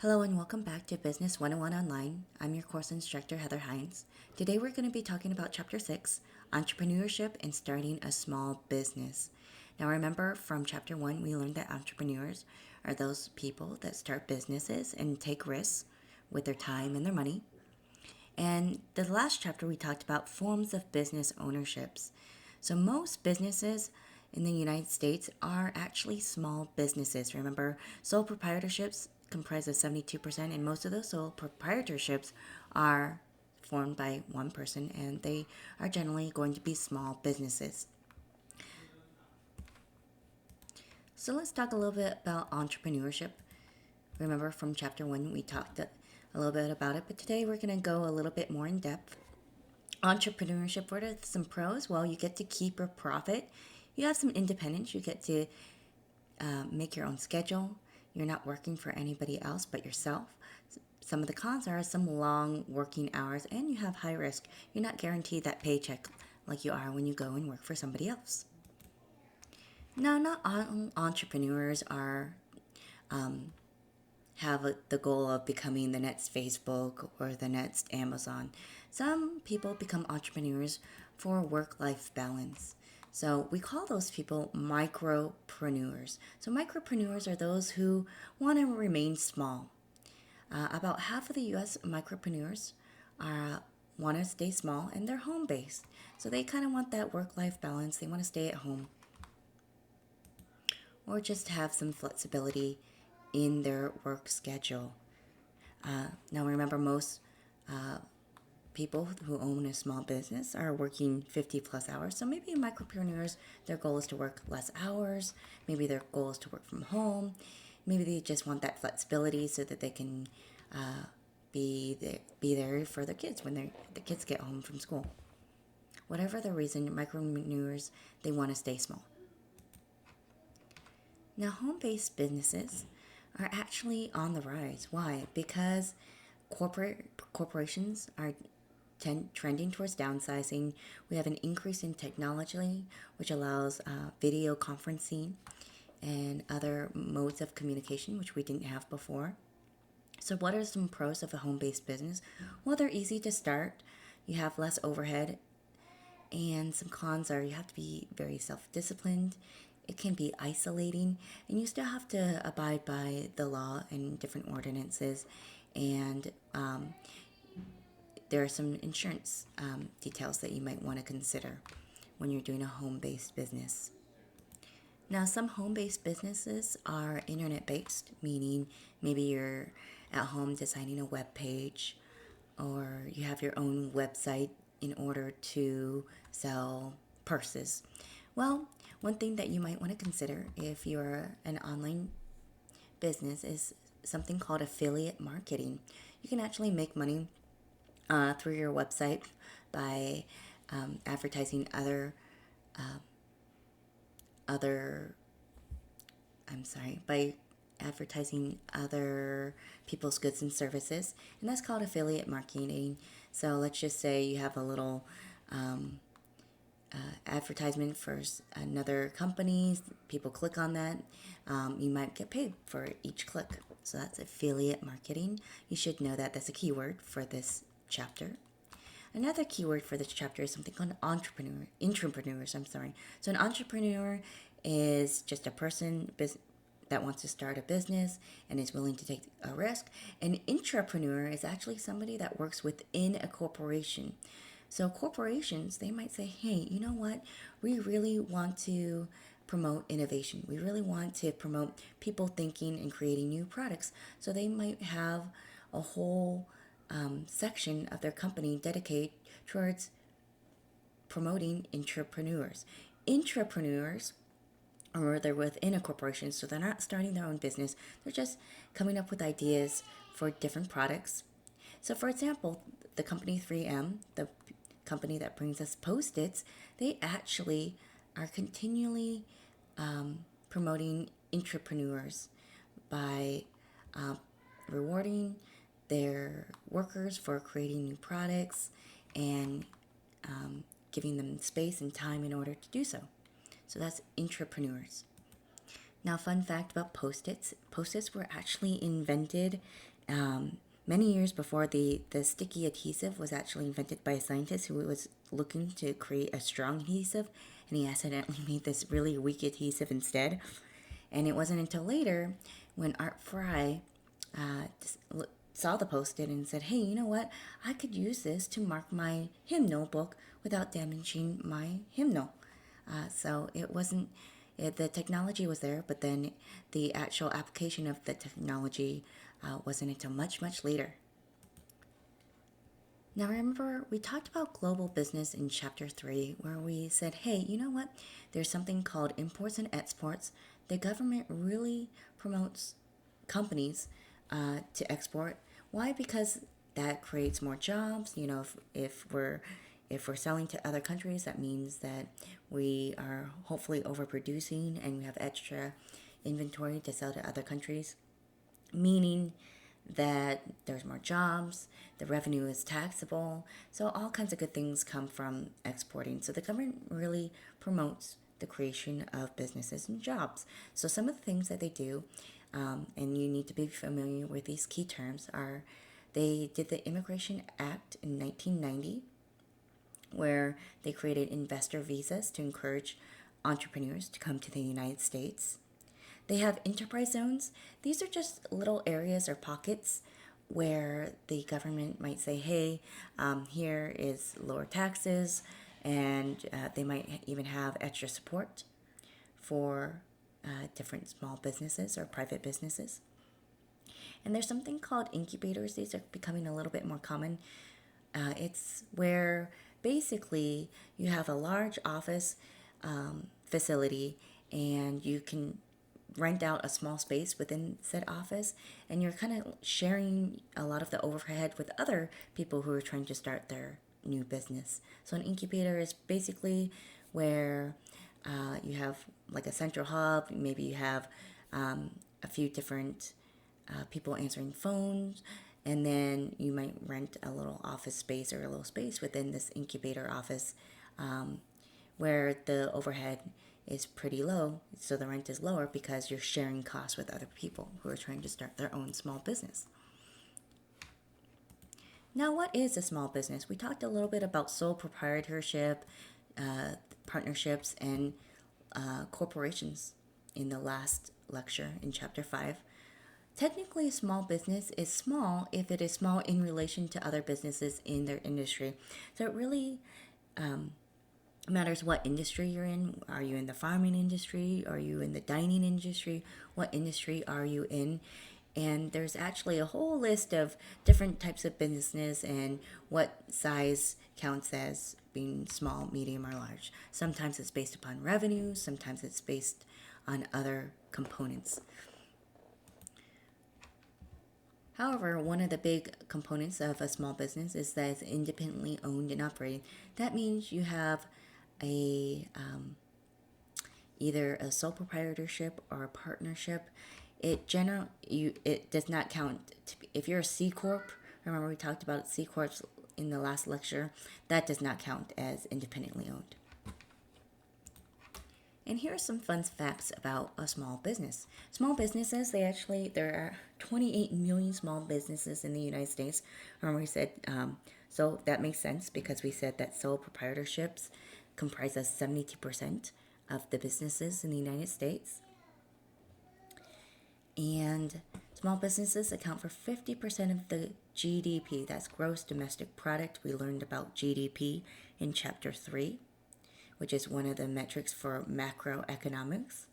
Hello and welcome back to Business 101 Online. I'm your course instructor, Heather Hines. Today we're going to be talking about Chapter 6, Entrepreneurship and Starting a Small Business. Now remember from Chapter 1, we learned that entrepreneurs are those people that start businesses and take risks with their time and their money. And the last chapter we talked about forms of business ownerships. So most businesses in the United States are actually small businesses. Remember, sole proprietorships comprise of 72%, and most of those sole proprietorships are formed by one person, and they are generally going to be small businesses. So let's talk a little bit about entrepreneurship. Remember from chapter 1 we talked a little bit about it, but today we're going to go a little bit more in depth. Entrepreneurship, what are some pros? Well, you get to keep your profit. You have some independence. You get to make your own schedule. You're not working for anybody else but yourself. Some of the cons are some long working hours, and you have high risk. You're not guaranteed that paycheck like you are when you go and work for somebody else. Now, not all entrepreneurs are have the goal of becoming the next Facebook or the next Amazon. Some people become entrepreneurs for work-life balance. So we call those people micropreneurs. So micropreneurs are those who want to remain small. About half of the U.S. micropreneurs want to stay small and they're home-based. So they kind of want that work-life balance. They want to stay at home or just have some flexibility in their work schedule. Now remember, most people who own a small business are working 50 plus hours. So maybe micropreneurs, their goal is to work less hours. Maybe their goal is to work from home. Maybe they just want that flexibility so that they can be there for their kids when the kids get home from school. Whatever the reason, micropreneurs, they want to stay small. Now, home-based businesses are actually on the rise. Why? Because corporations are trending towards downsizing. We have an increase in technology, which allows video conferencing and other modes of communication, which we didn't have before. So what are some pros of a home-based business? Well, they're easy to start. You have less overhead. And some cons are you have to be very self-disciplined. It can be isolating, and you still have to abide by the law and different ordinances. And there are some insurance details that you might want to consider when you're doing a home-based business. Now, some home-based businesses are internet-based, meaning maybe you're at home designing a web page, or you have your own website in order to sell purses. Well, one thing that you might want to consider if you're an online business is something called affiliate marketing. You can actually make money through your website by advertising by advertising other people's goods and services, and that's called affiliate marketing. So let's just say you have a little advertisement for another company. People click on that. You might get paid for each click. So that's affiliate marketing. You should know that that's a keyword for this chapter. Another keyword for this chapter is something called intrapreneurs. So an entrepreneur is just a person that wants to start a business and is willing to take a risk. An intrapreneur is actually somebody that works within a corporation. So corporations, they might say, hey, you know what? We really want to promote innovation. We really want to promote people thinking and creating new products. So they might have a whole section of their company dedicated towards promoting intrapreneurs. Intrapreneurs, or they're within a corporation, so they're not starting their own business. They're just coming up with ideas for different products. So for example, the company 3M, the company that brings us Post-its, they actually are continually promoting intrapreneurs by rewarding their workers for creating new products and giving them space and time in order to do so. So that's intrapreneurs. Now, fun fact about Post-its. Post-its were actually invented many years before the sticky adhesive was actually invented by a scientist who was looking to create a strong adhesive, and he accidentally made this really weak adhesive instead. And it wasn't until later when Art Fry saw the Post-it and said, hey, you know what? I could use this to mark my hymn notebook without damaging my hymnal. So it wasn't, the technology was there, but then the actual application of the technology wasn't until much, much later. Now remember, we talked about global business in chapter 3, where we said, hey, you know what? There's something called imports and exports. The government really promotes companies to export. Why? Because that creates more jobs. You know, if we're selling to other countries, that means that we are hopefully overproducing and we have extra inventory to sell to other countries, meaning that there's more jobs, the revenue is taxable, so all kinds of good things come from exporting. So the government really promotes the creation of businesses and jobs. So some of the things that they do, and you need to be familiar with these key terms, are they did the Immigration Act in 1990, where they created investor visas to encourage entrepreneurs to come to the United States. They have enterprise zones. These are just little areas or pockets where the government might say, hey, here is lower taxes, and they might even have extra support for different small businesses or private businesses. And there's something called incubators. These are becoming a little bit more common. It's where basically you have a large office facility, and you can rent out a small space within said office, and you're kind of sharing a lot of the overhead with other people who are trying to start their new business. So an incubator is basically where you have like a central hub. Maybe you have a few different people answering phones, and then you might rent a little office space or a little space within this incubator office where the overhead is pretty low, so the rent is lower because you're sharing costs with other people who are trying to start their own small business. Now, what is a small business? We talked a little bit about sole proprietorship, partnerships, and corporations in the last lecture in chapter 5. Technically, a small business is small if it is small in relation to other businesses in their industry. So it really matters what industry you're in. Are you in the farming industry? Are you in the dining industry? What industry are you in? And there's actually a whole list of different types of businesses and what size counts as being small, medium, or large. Sometimes it's based upon revenue. Sometimes it's based on other components. However, one of the big components of a small business is that it's independently owned and operated. That means you have either a sole proprietorship or a partnership. It does not count if you're a C corp. Remember we talked about C corps in the last lecture. That does not count as independently owned. And here are some fun facts about a small business. Small businesses, there are 28 million small businesses in the United States. Remember we said, so that makes sense because we said that sole proprietorships comprise us 72% of the businesses in the United States. And small businesses account for 50% of the GDP, that's gross domestic product. We learned about GDP in chapter 3, which is one of the metrics for macroeconomics.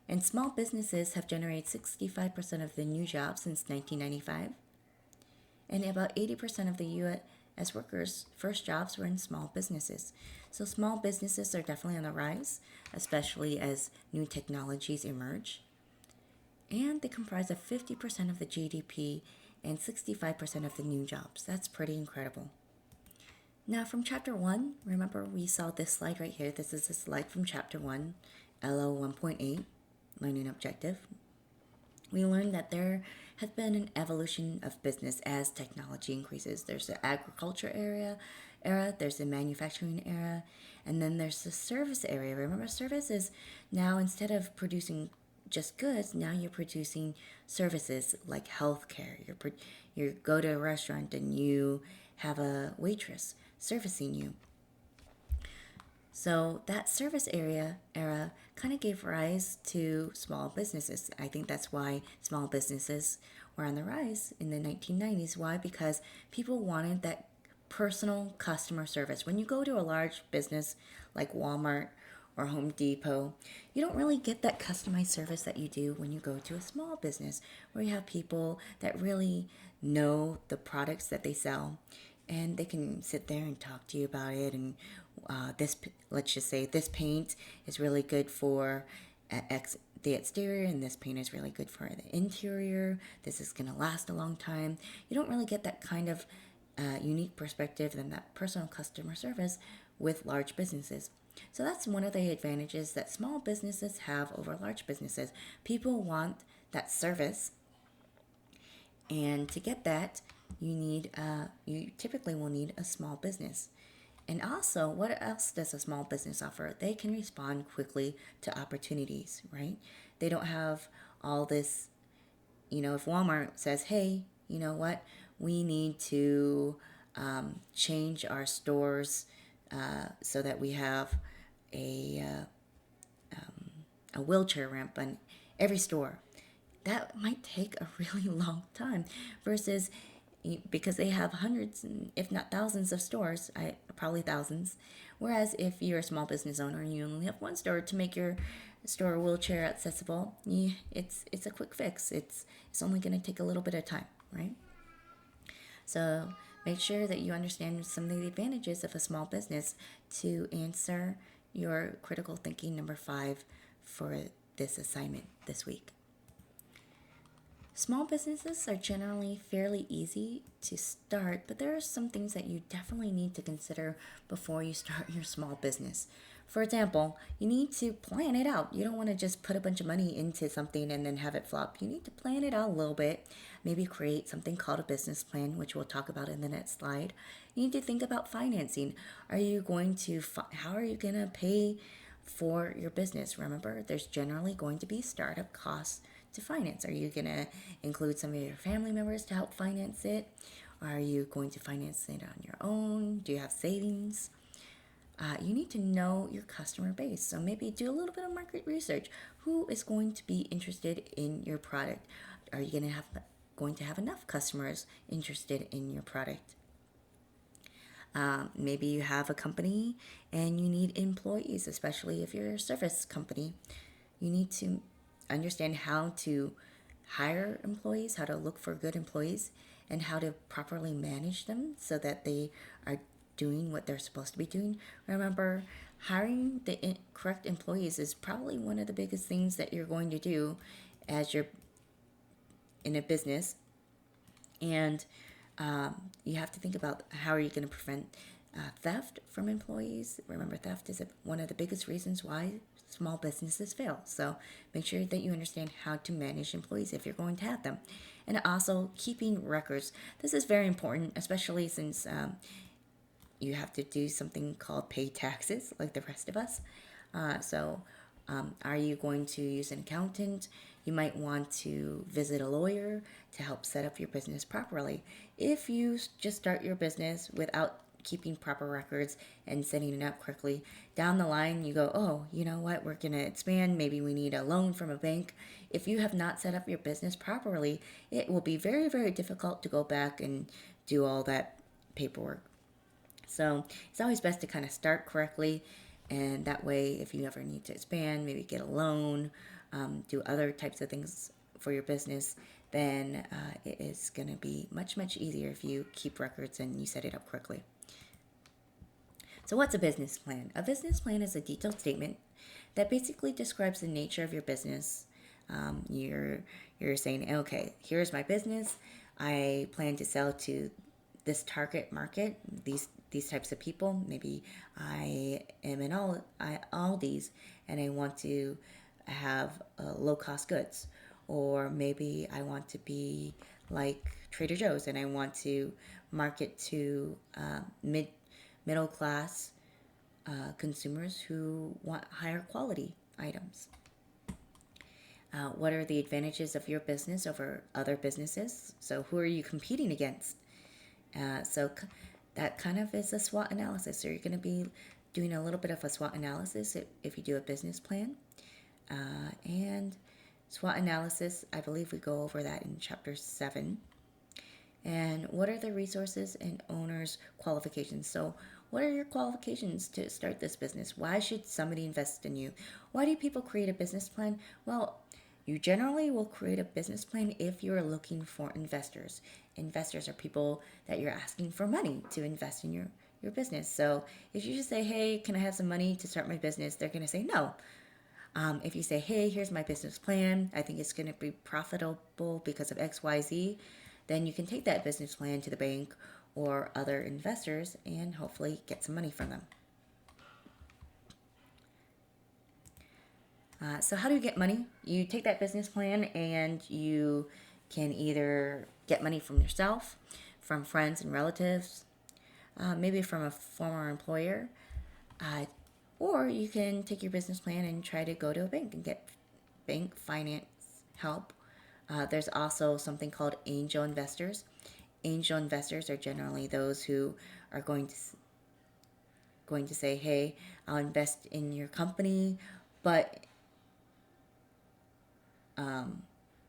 And small businesses have generated 65% of the new jobs since 1995. And about 80% of the U.S. workers' first jobs were in small businesses. So small businesses are definitely on the rise, especially as new technologies emerge. And they comprise of 50% of the GDP and 65% of the new jobs. That's pretty incredible. Now from chapter 1, remember we saw this slide right here. This is a slide from chapter 1, LO 1.8, Learning Objective. We learned that there has been an evolution of business as technology increases. There's the agriculture era, there's the manufacturing era, and then there's the service area. Remember, service is now, instead of producing just goods. Now you're producing services like healthcare. You go to a restaurant and you have a waitress servicing you. So that service area era kind of gave rise to small businesses. I think that's why small businesses were on the rise in the 1990s. Why? Because people wanted that personal customer service. When you go to a large business like Walmart or Home Depot, you don't really get that customized service that you do when you go to a small business where you have people that really know the products that they sell, and they can sit there and talk to you about it. And let's just say this paint is really good for the exterior, and this paint is really good for the interior. This is going to last a long time. You don't really get that kind of unique perspective and that personal customer service with large businesses. So that's one of the advantages that small businesses have over large businesses. People want that service, and to get that, you typically will need a small business. And also, what else does a small business offer? They can respond quickly to opportunities, right? They don't have all this, if Walmart says, hey, you know what, we need to change our stores so that we have a, a wheelchair ramp on every store. That might take a really long time versus because they have hundreds, if not thousands of stores, probably thousands. Whereas if you're a small business owner and you only have one store to make your store wheelchair accessible, it's a quick fix. It's only going to take a little bit of time, right? So make sure that you understand some of the advantages of a small business to answer your critical thinking number 5 for this assignment this week. Small businesses are generally fairly easy to start, but there are some things that you definitely need to consider before you start your small business. For example, you need to plan it out. You don't want to just put a bunch of money into something and then have it flop. You need to plan it out a little bit. Maybe create something called a business plan, which we'll talk about in the next slide. You need to think about financing. How are you going to pay for your business? Remember, there's generally going to be startup costs to finance. Are you going to include some of your family members to help finance it? Are you going to finance it on your own? Do you have savings? You need to know your customer base. So maybe do a little bit of market research. Who is going to be interested in your product? Are you going to have enough customers interested in your product? Maybe you have a company and you need employees, especially if you're a service company. You need to understand how to hire employees, how to look for good employees, and how to properly manage them so that they are doing what they're supposed to be doing. Remember, hiring the correct employees is probably one of the biggest things that you're going to do as you're in a business. And you have to think about how are you going to prevent theft from employees. Remember, theft is one of the biggest reasons why small businesses fail. So make sure that you understand how to manage employees if you're going to have them. And also keeping records. This is very important, especially since you have to do something called pay taxes like the rest of us. Are you going to use an accountant? You might want to visit a lawyer to help set up your business properly. If you just start your business without keeping proper records and setting it up correctly, down the line you go, oh, you know what, we're going to expand. Maybe we need a loan from a bank. If you have not set up your business properly, it will be very, very difficult to go back and do all that paperwork. So it's always best to kind of start correctly, and that way if you ever need to expand, maybe get a loan, do other types of things for your business, then it is going to be much, much easier if you keep records and you set it up correctly. So what's a business plan? A business plan is a detailed statement that basically describes the nature of your business. You're saying, okay, here's my business. I plan to sell to this target market, these types of people. Maybe I am in Aldi's and I want to have low-cost goods. Or maybe I want to be like Trader Joe's and I want to market to middle class consumers who want higher quality items. What are the advantages of your business over other businesses? So who are you competing against? That kind of is a SWOT analysis. So you're going to be doing a little bit of a SWOT analysis if you do a business plan. And SWOT analysis, I believe we go over that in chapter 7. And what are the resources and owners' qualifications? So what are your qualifications to start this business? Why should somebody invest in you? Why do people create a business plan? Well, you generally will create a business plan if you're looking for investors. Investors are people that you're asking for money to invest in your business. So if you just say, hey, can I have some money to start my business? They're going to say no. If you say, hey, here's my business plan, I think it's going to be profitable because of XYZ, then you can take that business plan to the bank or other investors and hopefully get some money from them. So how do you get money? You take that business plan and you can either get money from yourself, from friends and relatives, maybe from a former employer, or you can take your business plan and try to go to a bank and get bank finance help. There's also something called angel investors. Angel investors are generally those who are going to say, hey, I'll invest in your company, but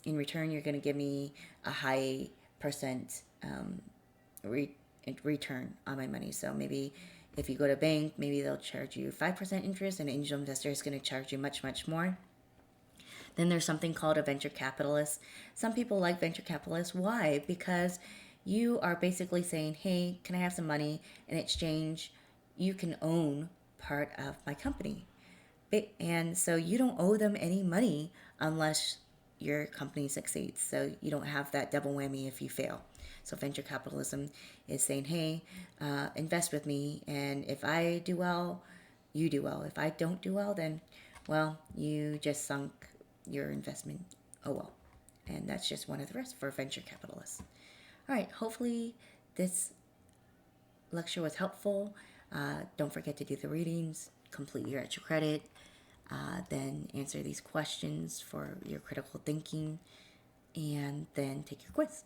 in return, you're going to give me a high percent return on my money. So maybe if you go to a bank, maybe they'll charge you 5% interest, and an angel investor is going to charge you much, much more. Then there's something called a venture capitalist. Some people like venture capitalists. Why? Because you are basically saying, hey, can I have some money? In exchange, you can own part of my company. And so you don't owe them any money unless your company succeeds. So you don't have that double whammy if you fail. So venture capitalism is saying, hey, invest with me. And if I do well, you do well. If I don't do well, then, well, you just sunk your investment. Oh, well. And that's just one of the risks for venture capitalists. All right. Hopefully this lecture was helpful. Don't forget to do the readings, complete your extra credit, then answer these questions for your critical thinking, and then take your quiz.